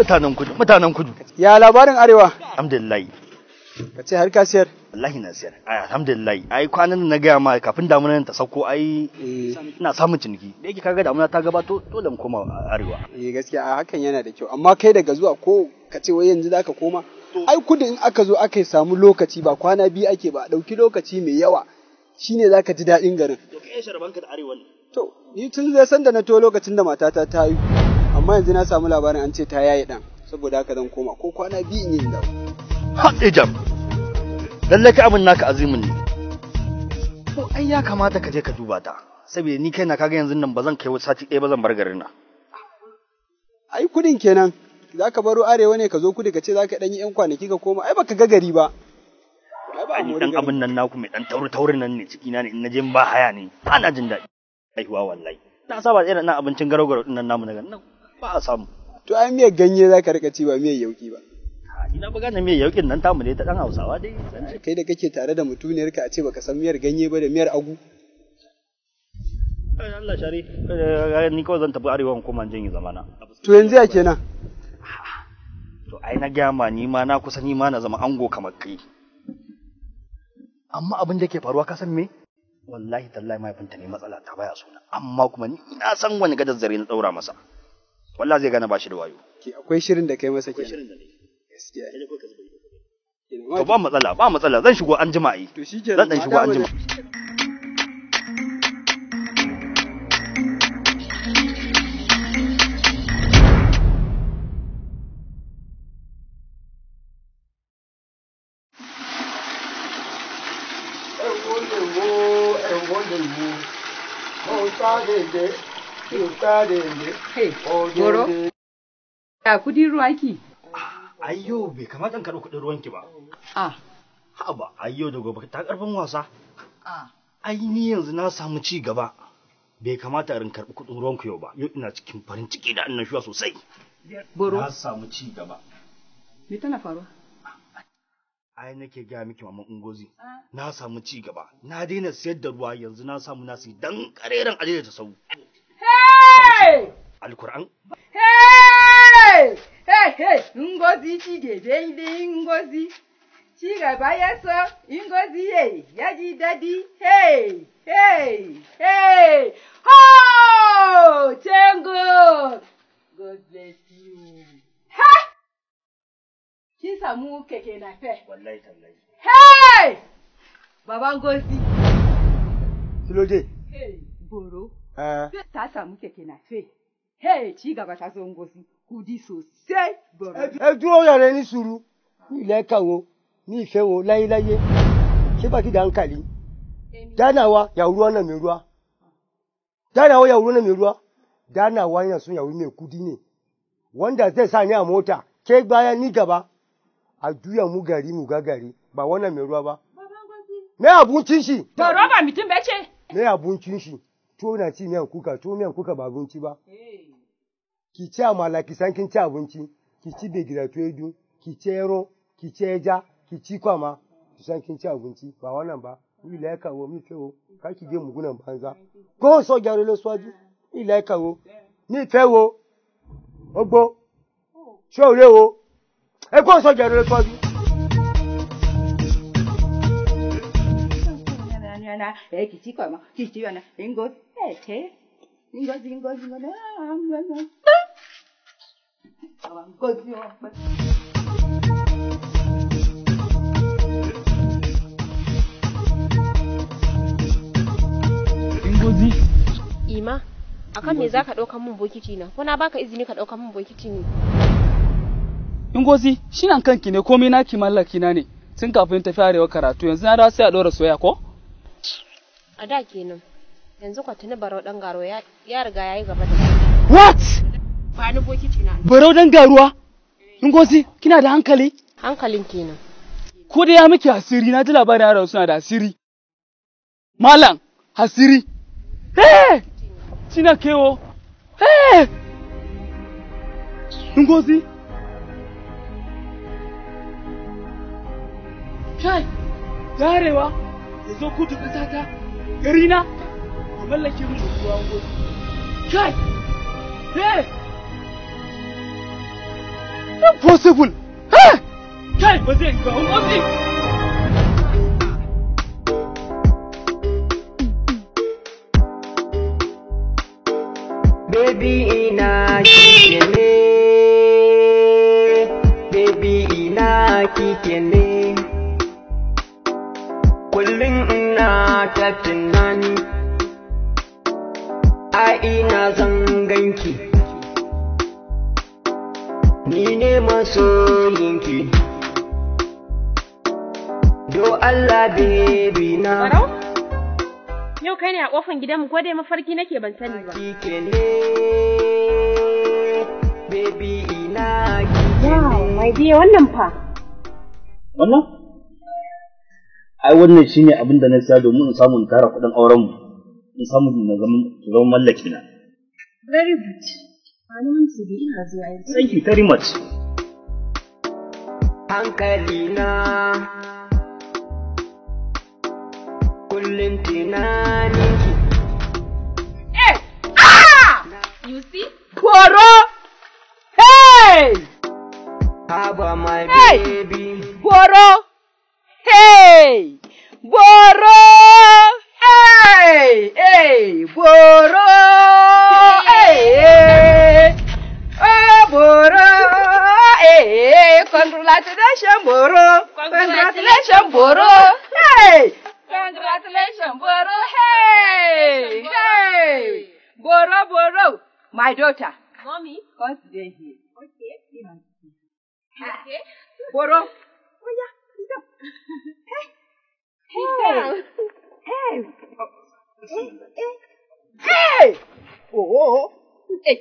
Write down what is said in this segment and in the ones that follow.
mutanen kudu. Ya labarin arewa? Alhamdulillah. Ka ce har ka siyar? Wallahi na siyar. Alhamdulillah. Ai kwanan na gaya ma kafin damunan ta sauko ai ina samun ciniki. Da yake kaga damuna ta gabato dole mu koma arewa. Gaskiya a hakan yana da kyau. Amma kai daga zuwa ko ka ce wai yanzu zaka koma? Ai kudu in aka zo aka samu lokaci ba kwana biyu ake ba, dauki lokaci mai yawa. Shine zaka ji daɗin garin. To kai sharbanka da arewa ne. To ni tun zai san da na to lokacin da matata ta yi. Amma yanzu na samu labarin an ce ta yaye dan. Saboda haka zan koma ko kwana biyu in yi dawo. Haɗe jam. Lallai ka abin naka azimin ne. To ai ya kamata ka je ka duba ta. Saboda ni kaina kaga yanzu nan ba zan kai sati ɗaya ba zan bar garin nan. Ai kudin kenan. Za ka baro arewa ne ka zo kudu ka ce za ka ɗan yi 'yan kwanaki ka koma. Ai baka ga gari ba. Ai dan abin nan naku mai dan taurin nan ne ciki na ne in naje ba haya ne. Ana jin daɗi. Aihuwa wallahi. Na saba irin na abincin garau-garau din nan namu daga nan ba a samu. To ai miyar ganye za ka rika ci ba miyar yauki ba. Ina ba gane miyar yaukin nan tamu ne ta dan Hausawa dai. Kai da kake tare da mutuniyar ka a ce baka san miyar ganye ba da miyar agu. Allah shari ni kawai zan tafi arewa kuma jin yi zamana. To yanzu ya kenan. To ai na gama ni ma na kusa ni ma na zama ango kamar kai. Amma abin da ke faruwa ka san me? Wallahi tallahi mahaifinta ne matsala ta baya suna. Amma kuma ni na san wani gadar zare na daura masa. Wallahi zai gane ba shi da wayo. Akwai shirin da kai masa kenan. Shirin da ne. Gaskiya. To ba matsala zan shigo an jima ai. To shikenan. Zan dan shigo an jima. Goro? Ya kudin ruwanki? Ayyo bai kamata in karɓi kuɗin ruwanki ba. Haba ayyo da gobe ta ƙarfin wasa. Ai ni yanzu na samu ci gaba. Bai kamata in karɓi kuɗin ruwanku yau ba. Yau ina cikin farin ciki da annashuwa sosai. Goro? Na samu ci gaba. Me tana faruwa? Ai nake gaya miki maman Ungozi. Na samu ci gaba. Na daina siyar da ruwa yanzu na samu nasi dan ƙareren ajeje ta sau. Hey! Alkur'an. Hey! Hey! Ngozi ci daidai Ngozi. Ci gaba ya so Ngozi ya ji dadi. Hey! Oh! Thank God. God bless you. Ha! Kin samu keke na fe. Wallahi tallahi. Hey! Baba Ngozi. Silode. Hey, Boro. Ta samu keke na fe. Hey, ci gaba ta so Ngozi. Kudi sosai, Boro. Dúró yàrá ní sùúrù. Ní ilẹ̀ ẹ̀ka wo, ní ìfẹ́ wo láyéláyé. Ṣé bá kí da hankali? Danawa ya ruwa na mai ruwa. Danawa ya ruwa na mai ruwa. Danawa yana son ya wuri mai kudi ne. Wanda zai sa ni a mota, ke baya ni gaba. A juya mu gari mu ga gari, ba wannan mai ruwa ba. Me abincin shi? Boro ba mutum bace. Me abincin shi? To na ci miyan kuka ba abinci ba. Ki ci amala ki san kin ci abinci, ki ci begirato edu, ki ci ero, ki ci eja, ki ci kwama, ki san kin ci abinci, ba wannan ba. Ilẹ̀ ẹ̀ka wo mi fẹ́ o, ká kì í gé mugunan banza. Kó sọ jàre lọ síwájú, ilẹ̀ ẹ̀ka wo, mi fẹ́ wo, ogbó, ṣé òré wo, ẹ kó sọ jàre lọ síwájú. Kì í ci kwama, kì í ci yana, Ngozi, Ngozi. Ngozi. Ima, akan me zaka ɗaukan min bokiti na? Ko na baka izini ka ɗaukan min bokiti ne? Ngozi, shi nan kanki ne komai naki mallaki na ne. Tun kafin tafi arewa karatu yanzu na dawo sai a ɗora soya ko? A da kenan. Yanzu kwa tuni Barau dan Garo ya riga yayi gaba da. What? Ba ni bokiti na. Barau dan Garuwa? Ngozi, kina da hankali? Hankalin kenan. Ko da ya miki asiri na ji labarin yaro suna da asiri. Malam, asiri. Cina kewo. Ngozi. Kai, garewa, ya zo kudu ƙasata, gari na, ku mallake mu da ruwa Ngozi. Kai, Impossible. Kai, ba zai ba Ngozi. Baby ina kike ne, baby ina kike ne, kullum ina ta tunani, a ina zan ganki, ni ne masoyinki, do Allah baby na. Yau kai ne a kofan gidanmu ko dai mafarki nake ban sani ba. Wow, my dear, wannan fa. Wannan? Ai wannan shine abin da na siya domin in samu in tara kuɗin auren mu. In samu na zama mallaki na. Very good. Wani minti da ina zuwa yanzu. Thank you very much. Hankali na kullum tunaninki. You see? Boro! Hey! Haba my baby. Boro! Hey! Boro! Hey! Hey! Boro! Hey! Oh, Boro! Hey! Congratulations, Boro! Congratulations, Boro! Hey! Congratulations, Boro! Hey! Hey! Boro, Boro! My daughter. Mommy. Come today here. Okay. Okay. Boro. Oh yeah. Sit down. Hey. Hey. Hey. Oh. Hey.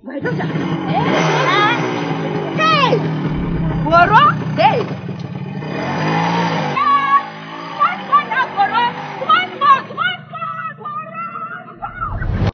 My daughter.